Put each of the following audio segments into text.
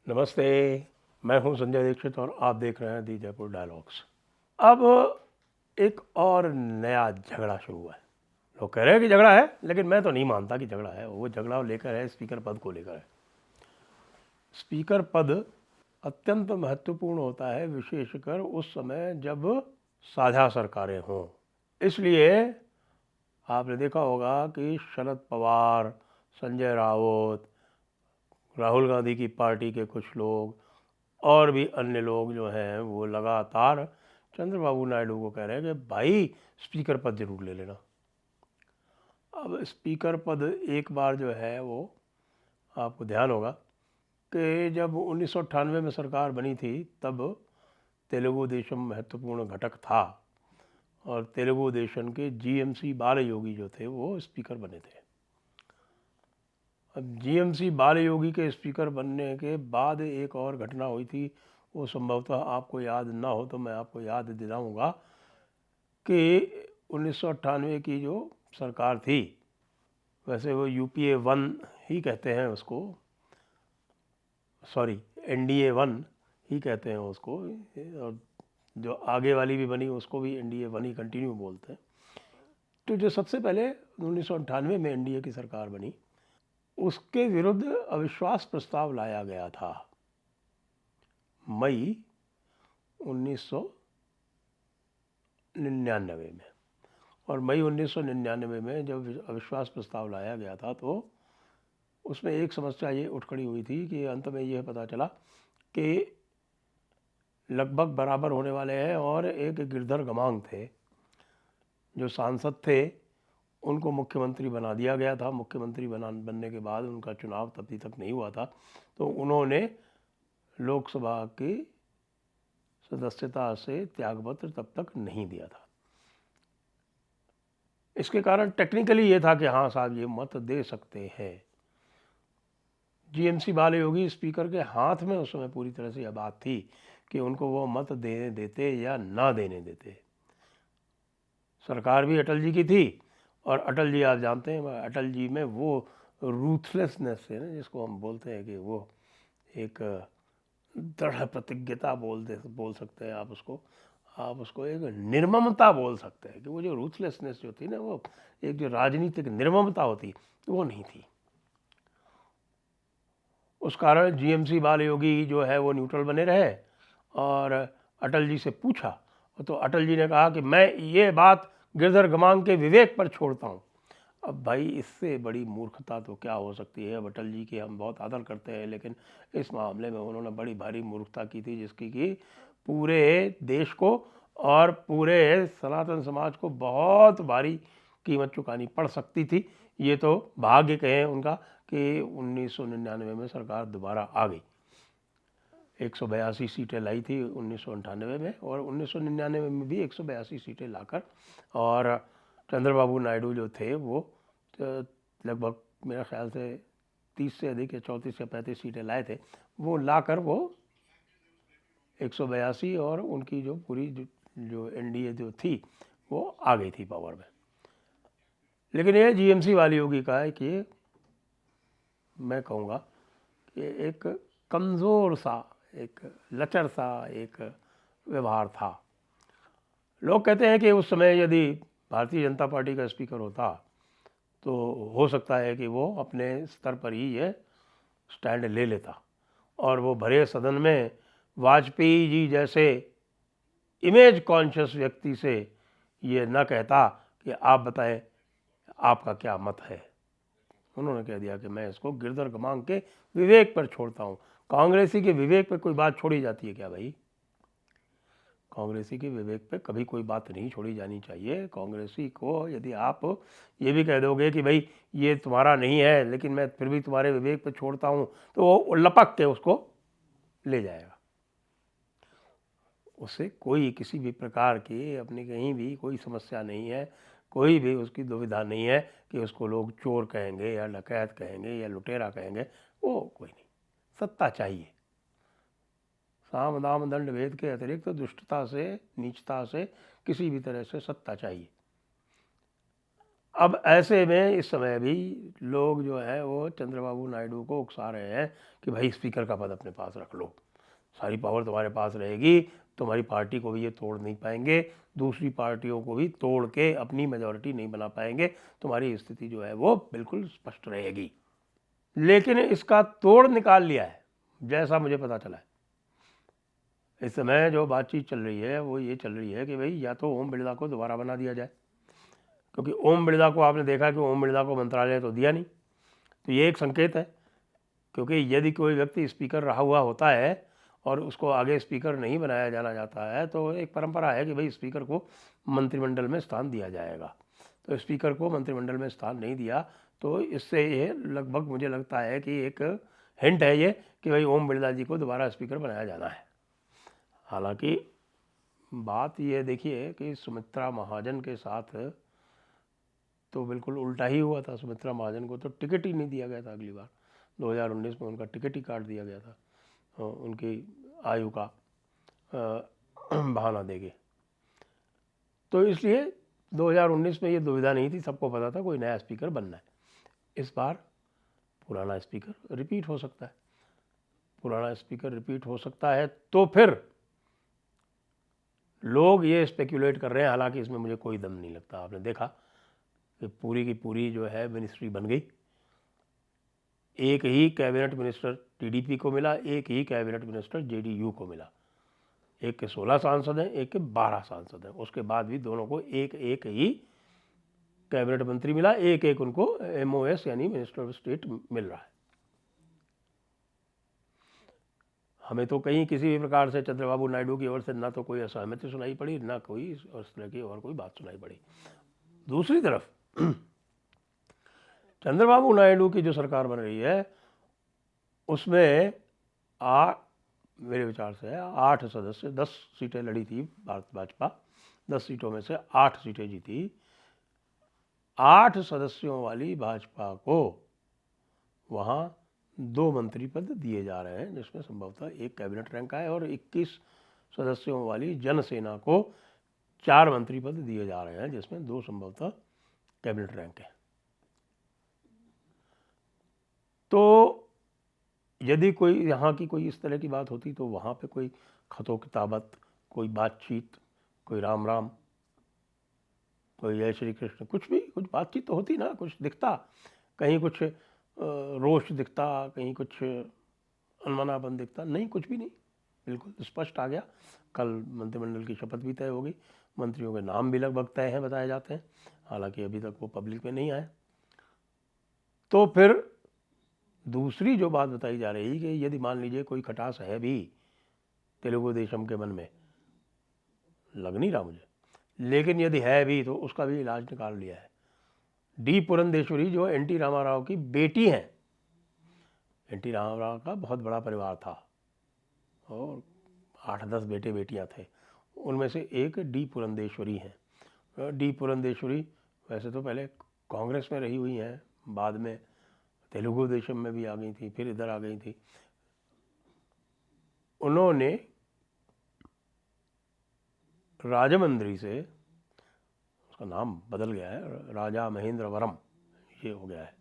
नमस्ते। मैं हूं संजय दीक्षित और आप देख रहे हैं दी जयपुर डायलॉग्स। अब एक और नया झगड़ा शुरू हुआ है। लोग कह रहे हैं कि झगड़ा है, लेकिन मैं तो नहीं मानता कि झगड़ा है। वो झगड़ा लेकर है स्पीकर पद को लेकर है। स्पीकर पद अत्यंत महत्वपूर्ण होता है, विशेषकर उस समय जब साझा सरकारें हों। इसलिए आपने देखा होगा कि शरद पवार, संजय राउत, राहुल गांधी की पार्टी के कुछ लोग और भी अन्य लोग जो हैं वो लगातार चंद्रबाबू नायडू को कह रहे हैं कि भाई स्पीकर पद जरूर ले लेना। अब स्पीकर पद एक बार जो है वो आपको ध्यान होगा कि जब 1998 में सरकार बनी थी तब तेलुगु देशम महत्वपूर्ण घटक था और तेलुगु देशम के जीएमसी बाल योगी जो थे वो स्पीकर बने थे। अब जीएमसी बाल योगी के स्पीकर बनने के बाद एक और घटना हुई थी, वो संभवतः आपको याद ना हो तो मैं आपको याद दिलाऊंगा कि 1998 की जो सरकार थी, वैसे वो यूपीए 1 ही कहते हैं उसको, सॉरी एनडीए 1 ही कहते हैं उसको, और जो आगे वाली भी बनी उसको भी एनडीए 1 ही कंटिन्यू बोलते हैं। तो जो सबसे पहले 1998 में एनडीए की सरकार बनी, उसके विरुद्ध अविश्वास प्रस्ताव लाया गया था मई 1999 में। और मई 1999 में जब अविश्वास प्रस्ताव लाया गया था तो उसमें एक समस्या ये उठ खड़ी हुई थी कि अंत में यह पता चला कि लगभग बराबर होने वाले हैं और एक गिरधर गमांग थे जो सांसद थे, उनको मुख्यमंत्री बना दिया गया था। मुख्यमंत्री बनने के बाद उनका चुनाव तभी तक नहीं हुआ था, तो उन्होंने लोकसभा की सदस्यता से त्यागपत्र तब तक नहीं दिया था। इसके कारण टेक्निकली ये था कि हाँ साहब ये मत दे सकते हैं। जीएमसी बाल योगी स्पीकर के हाथ में उस समय पूरी तरह से यह बात थी कि उनको वो मत देने देते या ना देने देते। सरकार भी अटल जी की थी और अटल जी आप जानते हैं, अटल जी में वो रूथलेसनेस है ना, जिसको हम बोलते हैं कि वो एक दृढ़ प्रतिज्ञता बोल सकते हैं आप उसको एक निर्ममता बोल सकते हैं कि वो जो रूथलेसनेस जो थी ना, वो एक जो राजनीतिक निर्ममता होती वो नहीं थी। उस कारण जीएमसी बाल योगी जो है वो न्यूट्रल बने रहे और अटल जी से पूछा तो अटल जी ने कहा कि मैं ये बात गिरधर गमांग के विवेक पर छोड़ता हूँ। अब भाई इससे बड़ी मूर्खता तो क्या हो सकती है। अब अटल जी की हम बहुत आदर करते हैं, लेकिन इस मामले में उन्होंने बड़ी भारी मूर्खता की थी, जिसकी कि पूरे देश को और पूरे सनातन समाज को बहुत भारी कीमत चुकानी पड़ सकती थी। ये तो भाग्य कहें उनका कि 1999 में सरकार दोबारा आ गई। 182 सीटें लाई थी 1998 में और 1999 में भी 182 सीटें लाकर, और चंद्रबाबू नायडू जो थे वो लगभग मेरा ख्याल से 30 से अधिक या 34 या 35 सीटें लाए थे। वो लाकर वो 182 और उनकी जो पूरी जो एनडीए जो थी वो आ गई थी पावर में। लेकिन ये जीएमसी वाली योगी का है कि मैं कहूँगा कि एक कमज़ोर सा, एक लचर सा एक व्यवहार था। लोग कहते हैं कि उस समय यदि भारतीय जनता पार्टी का स्पीकर होता तो हो सकता है कि वो अपने स्तर पर ही ये स्टैंड ले लेता और वो भरे सदन में वाजपेयी जी जैसे इमेज कॉन्शियस व्यक्ति से ये न कहता कि आप बताएं आपका क्या मत है। उन्होंने कह दिया कि मैं इसको गिरधर गमांग के विवेक पर छोड़ता हूँ। कांग्रेसी के विवेक पर कोई बात छोड़ी जाती है क्या भाई? कांग्रेसी के विवेक पे कभी कोई बात नहीं छोड़ी जानी चाहिए। कांग्रेसी को यदि आप ये भी कह दोगे कि भाई ये तुम्हारा नहीं है लेकिन मैं फिर भी तुम्हारे विवेक पे छोड़ता हूँ, तो वो लपक के उसको ले जाएगा। उससे कोई किसी भी प्रकार की अपनी कहीं भी कोई समस्या नहीं है, कोई भी उसकी दुविधा नहीं है कि उसको लोग चोर कहेंगे या डकैत कहेंगे या लुटेरा कहेंगे, वो कोई नहीं। सत्ता चाहिए। साम दाम दंड भेद के अतिरिक्त दुष्टता से, नीचता से, किसी भी तरह से सत्ता चाहिए। अब ऐसे में इस समय भी लोग जो है वो चंद्रबाबू नायडू को उकसा रहे हैं कि भाई स्पीकर का पद अपने पास रख लो, सारी पावर तुम्हारे पास रहेगी, तुम्हारी पार्टी को भी ये तोड़ नहीं पाएंगे, दूसरी पार्टियों को भी तोड़ के अपनी मेजॉरिटी नहीं बना पाएंगे, तुम्हारी स्थिति जो है वो बिल्कुल स्पष्ट रहेगी। लेकिन इसका तोड़ निकाल लिया है, जैसा मुझे पता चला है। इस समय जो बातचीत चल रही है वो ये चल रही है कि भाई या तो ओम बिरला को दोबारा बना दिया जाए, क्योंकि ओम बिरला को आपने देखा कि ओम बिरला को मंत्रालय तो दिया नहीं, तो ये एक संकेत है। क्योंकि यदि कोई व्यक्ति स्पीकर रहा हुआ होता है और उसको आगे स्पीकर नहीं बनाया जाना जाता है तो एक परंपरा है कि भाई स्पीकर को मंत्रिमंडल में स्थान दिया जाएगा। तो स्पीकर को मंत्रिमंडल में स्थान नहीं दिया, तो इससे ये लगभग मुझे लगता है कि एक हिंट है ये कि भाई ओम बिरला जी को दोबारा स्पीकर बनाया जाना है। हालांकि बात ये देखिए कि सुमित्रा महाजन के साथ तो बिल्कुल उल्टा ही हुआ था। सुमित्रा महाजन को तो टिकट ही नहीं दिया गया था, अगली बार 2019 में उनका टिकट ही काट दिया गया था उनकी आयु का बहाना देके। तो इसलिए 2019 में ये दुविधा नहीं थी, सबको पता था कोई नया स्पीकर बनना है। इस बार पुराना स्पीकर रिपीट हो सकता है, पुराना स्पीकर रिपीट हो सकता है, तो फिर लोग ये स्पेक्यूलेट कर रहे हैं, हालांकि इसमें मुझे कोई दम नहीं लगता। आपने देखा कि पूरी की पूरी जो है मिनिस्ट्री बन गई, एक ही कैबिनेट मिनिस्टर टीडीपी को मिला, एक ही कैबिनेट मिनिस्टर जेडीयू को मिला। एक के 16 सांसद हैं, एक के 12 सांसद हैं, उसके बाद भी दोनों को एक एक ही कैबिनेट मंत्री मिला, एक एक उनको MOS यानी मिनिस्टर ऑफ स्टेट मिल रहा है। हमें तो कहीं किसी भी प्रकार से चंद्रबाबू नायडू की ओर से ना तो कोई असहमति सुनाई पड़ी, ना कोई उस तरह की और कोई बात सुनाई पड़ी। दूसरी तरफ चंद्रबाबू नायडू की जो सरकार बन रही है उसमें मेरे विचार से 8 सदस्य, 10 सीटें लड़ी थी भारत भाजपा, 10 सीटों में से 8 सीटें जीती। 8 सदस्यों वाली भाजपा को वहाँ 2 मंत्री पद दिए जा रहे हैं, जिसमें संभवतः एक कैबिनेट रैंक है, और 21 सदस्यों वाली जनसेना को 4 मंत्री पद दिए जा रहे हैं, जिसमें 2 संभवतः कैबिनेट रैंक है। तो यदि कोई यहाँ की कोई इस तरह की बात होती तो वहाँ पे कोई खतो किताबत, कोई बातचीत, कोई राम राम, कोई जय श्री कृष्ण, कुछ भी, कुछ बातचीत तो होती ना, कुछ दिखता, कहीं कुछ रोष दिखता, कहीं कुछ अनमनापन दिखता। नहीं, कुछ भी नहीं, बिल्कुल स्पष्ट आ गया। कल मंत्रिमंडल की शपथ भी तय होगी, मंत्रियों के नाम भी लगभग तय हैं, बताए जाते हैं, हालांकि अभी तक वो पब्लिक में नहीं आए। तो फिर दूसरी जो बात बताई जा रही है कि यदि मान लीजिए कोई खटास है भी तेलुगु देशम के मन में, लग नहीं रहा मुझे, लेकिन यदि है भी तो उसका भी इलाज निकाल लिया है। डी पुरंदेश्वरी जो एनटी रामाराव की बेटी हैं, एनटी रामाराव का बहुत बड़ा परिवार था और 8-10 बेटे बेटियां थे, उनमें से एक डी पुरंदेश्वरी हैं। डी पुरंदेश्वरी वैसे तो पहले कांग्रेस में रही हुई हैं, बाद में तेलुगु देशम में भी आ गई थी, फिर इधर आ गई थी। उन्होंने राजमंद्री से, उसका नाम बदल गया है, राजा महेंद्रवरम ये हो गया है,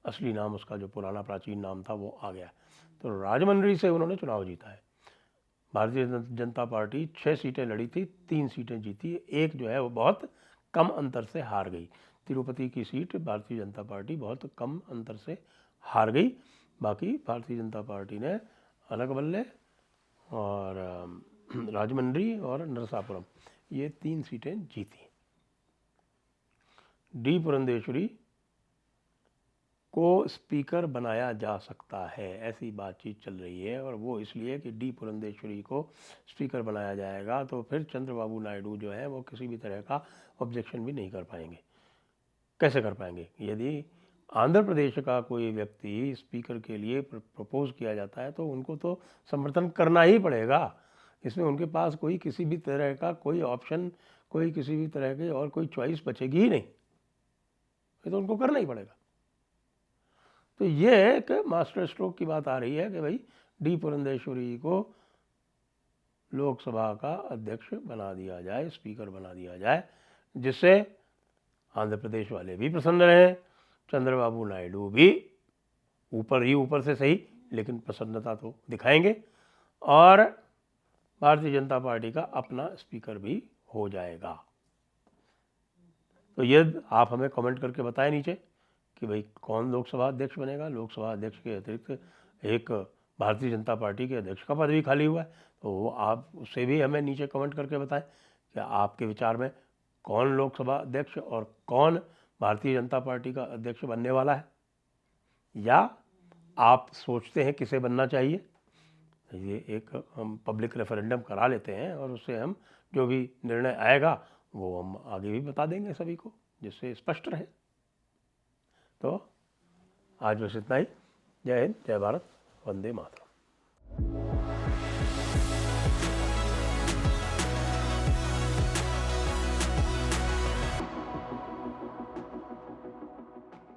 असली नाम उसका जो पुराना प्राचीन नाम था वो आ गया। तो राजमंद्री से उन्होंने चुनाव जीता है। भारतीय जनता पार्टी 6 सीटें लड़ी थी, 3 सीटें जीती, एक जो है वो बहुत कम अंतर से हार गई। तिरुपति की सीट भारतीय जनता पार्टी बहुत कम अंतर से हार गई। बाकी भारतीय जनता पार्टी ने अनकबल्ले और राजमंड्री और नरसापुरम ये 3 सीटें जीती। डी पुरंदेश्वरी को स्पीकर बनाया जा सकता है, ऐसी बातचीत चल रही है, और वो इसलिए कि डी पुरंदेश्वरी को स्पीकर बनाया जाएगा तो फिर चंद्रबाबू नायडू जो है वो किसी भी तरह का ऑब्जेक्शन भी नहीं कर पाएंगे। कैसे कर पाएंगे? यदि आंध्र प्रदेश का कोई व्यक्ति स्पीकर के लिए प्रपोज किया जाता है तो उनको तो समर्थन करना ही पड़ेगा। इसमें उनके पास कोई किसी भी तरह का कोई ऑप्शन, कोई किसी भी तरह की और कोई चॉइस बचेगी ही नहीं, ये तो उनको करना ही पड़ेगा। तो ये एक मास्टर स्ट्रोक की बात आ रही है कि भाई डी पुरंदेश्वरी को लोकसभा का अध्यक्ष बना दिया जाए, स्पीकर बना दिया जाए, जिससे आंध्र प्रदेश वाले भी प्रसन्न रहे, चंद्रबाबू नायडू भी ऊपर से सही लेकिन प्रसन्नता तो दिखाएंगे, और भारतीय जनता पार्टी का अपना स्पीकर भी हो जाएगा। तो ये आप हमें कमेंट करके बताएं नीचे कि भाई कौन लोकसभा अध्यक्ष बनेगा। लोकसभा अध्यक्ष के अतिरिक्त एक भारतीय जनता पार्टी के अध्यक्ष का पद भी खाली हुआ है, तो वो आप उससे भी हमें नीचे कमेंट करके बताएं कि आपके विचार में कौन लोकसभा अध्यक्ष और कौन भारतीय जनता पार्टी का अध्यक्ष बनने वाला है, या आप सोचते हैं किसे बनना चाहिए। ये एक हम पब्लिक रेफरेंडम करा लेते हैं और उससे हम जो भी निर्णय आएगा वो हम आगे भी बता देंगे सभी को, जिससे स्पष्ट रहे। तो आज बस इतना ही। जय हिंद, जय भारत, वंदे मातरम।